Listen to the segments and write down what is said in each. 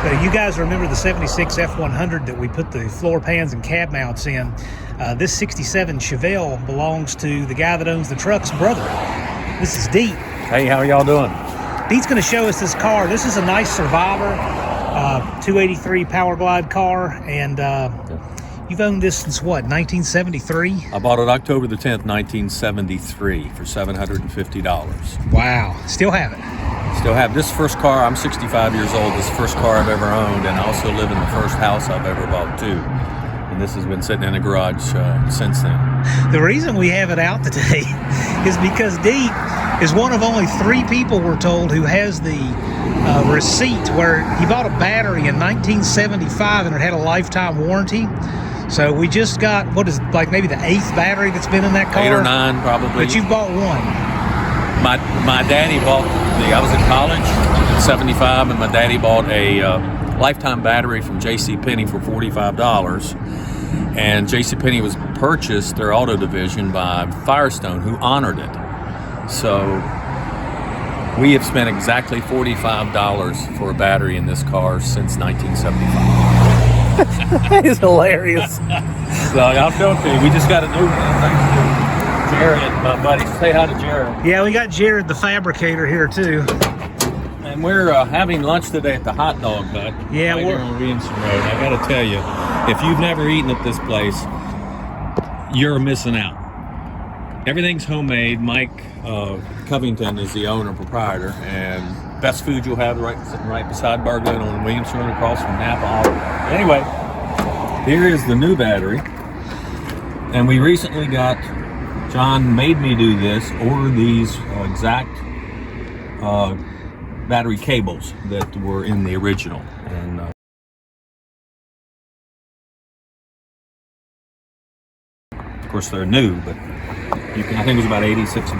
You guys remember the 76 F100 that we put the floor pans and cab mounts in? This 67 Chevelle belongs to the guy that owns the truck's brother. This is Deet. Hey, how are y'all doing? Deet's going to show us this car. This is a nice Survivor, 283 Power Glide car, and you've owned this since what, 1973? I bought it October the 10th, 1973 for $750. Wow. Still have it. Still have this first car. I'm 65 years old. This is the first car I've ever owned, and I also live in the first house I've ever bought too. And this has been sitting in a garage since then. The reason we have it out today is because Deet is one of only 3 people, we're told, who has the receipt where he bought a battery in 1975 and it had a lifetime warranty. So we just got, what is like maybe the 8th battery that's been in that car? 8 or 9 probably. But you've bought one. My daddy bought I was in college in 75, and my daddy bought a lifetime battery from JCPenney for $45. And JCPenney was purchased, their auto division, by Firestone, who honored it. So we have spent exactly $45 for a battery in this car since 1975. That is hilarious. So I'll show it to you. We just got a new one. Thanks to Jared, my buddy. Say hi to Jared. Yeah, we got Jared the fabricator here too. And we're having lunch today at the Hot Dog Hut. Yeah, right we're here on Williamson Road. I got to tell you, if you've never eaten at this place, you're missing out. Everything's homemade. Mike Covington is the owner, proprietor, and best food you'll have sitting right beside Bartlett on Williamson Road across from Napa. Anyway, here is the new battery, and we recently got. John made me do this, order these exact battery cables that were in the original. And of course they're new, but I think it was about $86.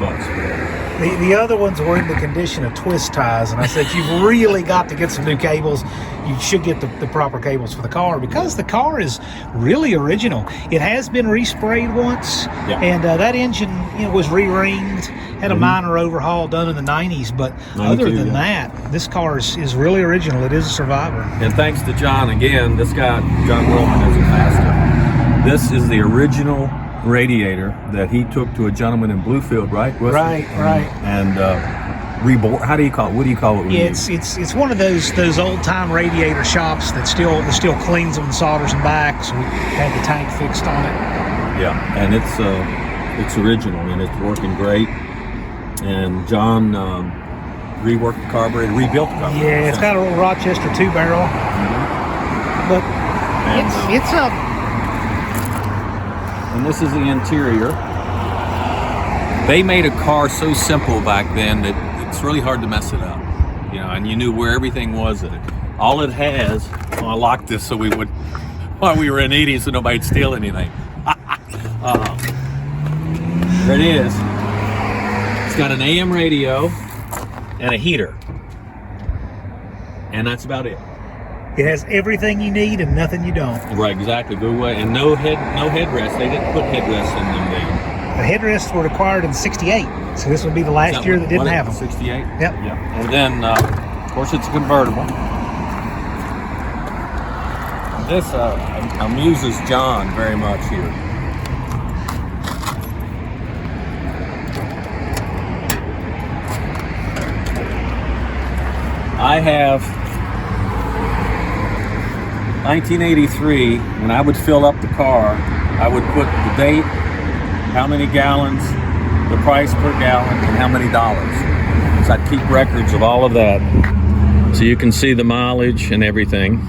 The other ones were in the condition of twist ties, and I said, you've really got to get some new cables. You should get the proper cables for the car, because the car is really original. It has been resprayed once, yeah. And that engine was re-ringed, had a minor overhaul done in the 90s, but other than that, this car is really original. It is a Survivor. And thanks to John again, this guy, John Willman, is a master. This is the original radiator that he took to a gentleman in Bluefield, right? Right. And reborn. How do you call it? What do you call it? Yeah, it's one of those old time radiator shops that still cleans them and solders them back. So we had the tank fixed on it. Yeah, and it's original and it's working great. And John reworked the carburetor, rebuilt the carburetor. Yeah, it's got a little Rochester 2-barrel, but it's a. And this is the interior. They made a car so simple back then that it's really hard to mess it up. And you knew where everything was in it. All it has, I locked this so while we were in eating so nobody'd steal anything. There it is. It's got an AM radio and a heater. And that's about it. It has everything you need and nothing you don't. Right, exactly. Good way. And no headrest. They didn't put headrests in them then. The headrests were required in '68, so this would be the last year that didn't have them. 68? Yep. Yeah. And then, of course, it's a convertible. This amuses John very much here. I have 1983, when I would fill up the car, I would put the date, how many gallons, the price per gallon, and how many dollars. So I'd keep records of all of that. So you can see the mileage and everything.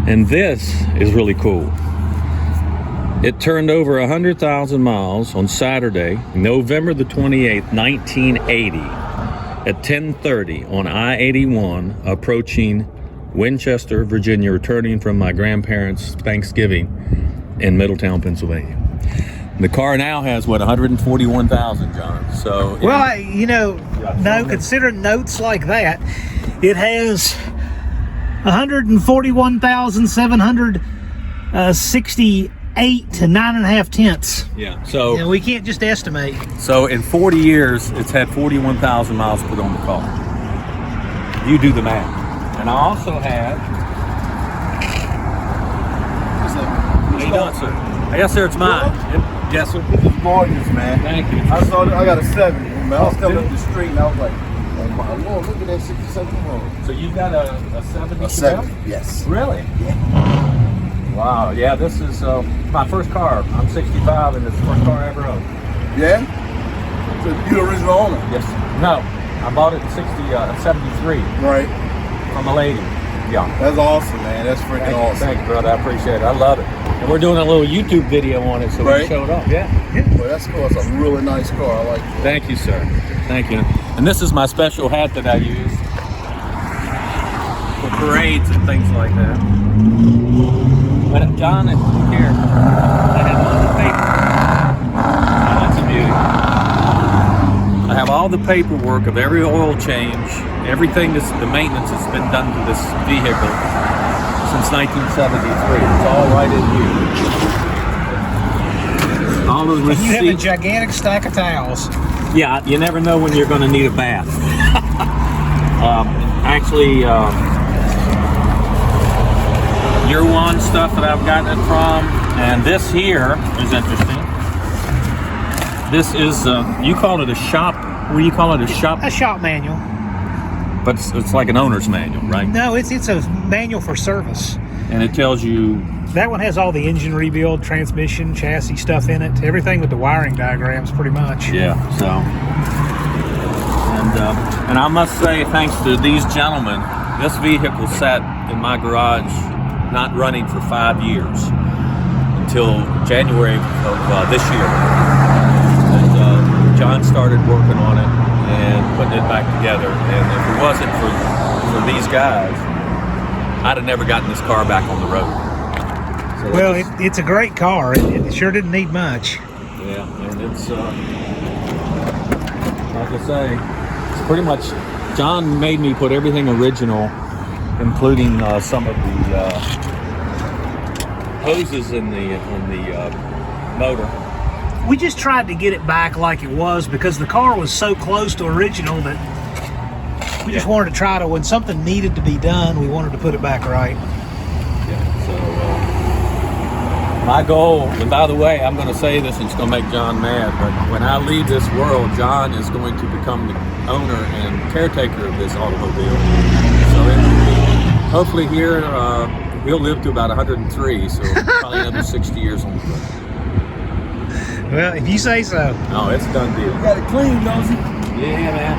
And this is really cool. It turned over 100,000 miles on Saturday, November the 28th, 1980, at 10:30 on I-81, approaching Winchester, Virginia, returning from my grandparents' Thanksgiving in Middletown, Pennsylvania. The car now has 141,000, John. So well, considering notes like that, it has 141,768 to 9.5 tenths. Yeah. So we can't just estimate. So in 40 years, it's had 41,000 miles put on the car. You do the math. And I also have. How you doing, sir? Yes, sir. It's mine. Yep. Yes, sir. This is gorgeous, man. Thank you. I saw it. I got a 70. Man, I was coming up the street and I was like, oh my Lord, look at that 67 Chevelle. So you've got a 70 A Chevelle? 70, yes. Really? Yeah. Wow. Yeah, this is my first car. I'm 65 and it's the first car I ever owned. Yeah? So you the original owner? Yes. No, I bought it in 73 Right. from a lady. Yeah. That's awesome, man. That's freaking awesome. Thanks, brother. I appreciate it. I love it. And we're doing a little YouTube video on it, so we Right. showed up. Yeah. Well, that's cool. It's a really nice car. I like it. Thank you, sir. Thank you. And this is my special hat that I use for parades and things like that. But John, if you care, I have all the paper. Oh, that's a beauty. I have all the paperwork of every oil change, everything that's the maintenance that's been done to this vehicle since 1973. It's all right in here. All of the You have a receipts. gigantic stack of towels. Yeah, you never know when you're going to need a bath. Actually, year one stuff that I've gotten it from, and this here is interesting. This is, you call it a shop, what do you call it, a shop? A shop manual. But it's like an owner's manual, right? No, it's a manual for service. And it tells you, That one has all the engine rebuild, transmission, chassis stuff in it. Everything with the wiring diagrams, pretty much. yeah, so. And I must say, thanks to these gentlemen, this vehicle sat in my garage not running for 5 years until January of this year. And John started working on it and putting it back together. And if it wasn't for these guys, I'd have never gotten this car back on the road. So Well, it's a great car. It sure didn't need much. yeah, and it's like I say, it's pretty much. John made me put everything original, including some of the hoses in the motor. We just tried to get it back like it was because the car was so close to original that we just wanted to try to, when something needed to be done, we wanted to put it back right. Yeah. So my goal, and by the way, I'm going to say this, and it's going to make John mad, but when I leave this world, John is going to become the owner and caretaker of this automobile. So hopefully here, he'll live to about 103, so probably another 60 years on the road. Well, if you say so. No, it's a done deal. You got it clean, don't you? Yeah, man.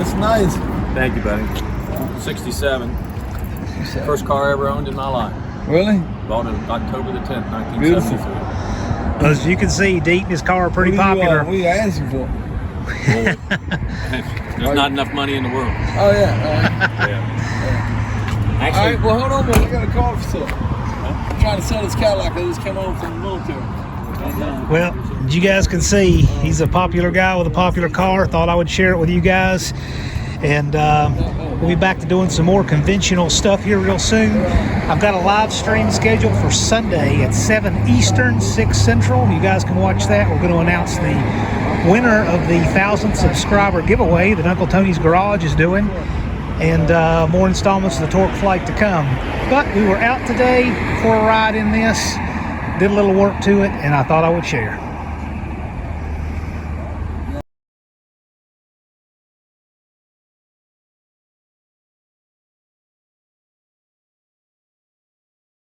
It's nice. Thank you, buddy. 67. First car I ever owned in my life. Really? Bought it October the 10th, 1973. Beautiful. Well, as you can see, Deet and his car are pretty popular. What are you asking for? There's not enough money in the world. Oh, yeah. Yeah. All Actually, right, well, hold on, man. I got a car for sale. I'm trying to sell this Cadillac. I just came home from the military. Well, as you guys can see, he's a popular guy with a popular car. Thought I would share it with you guys. And we'll be back to doing some more conventional stuff here real soon. I've got a live stream scheduled for Sunday at 7 Eastern, 6 Central. You guys can watch that. We're going to announce the winner of the 1,000th subscriber giveaway that Uncle Tony's Garage is doing. And more installments of the Torque Flight to come. But we were out today for a ride in this. Did a little work to it, and I thought I would share.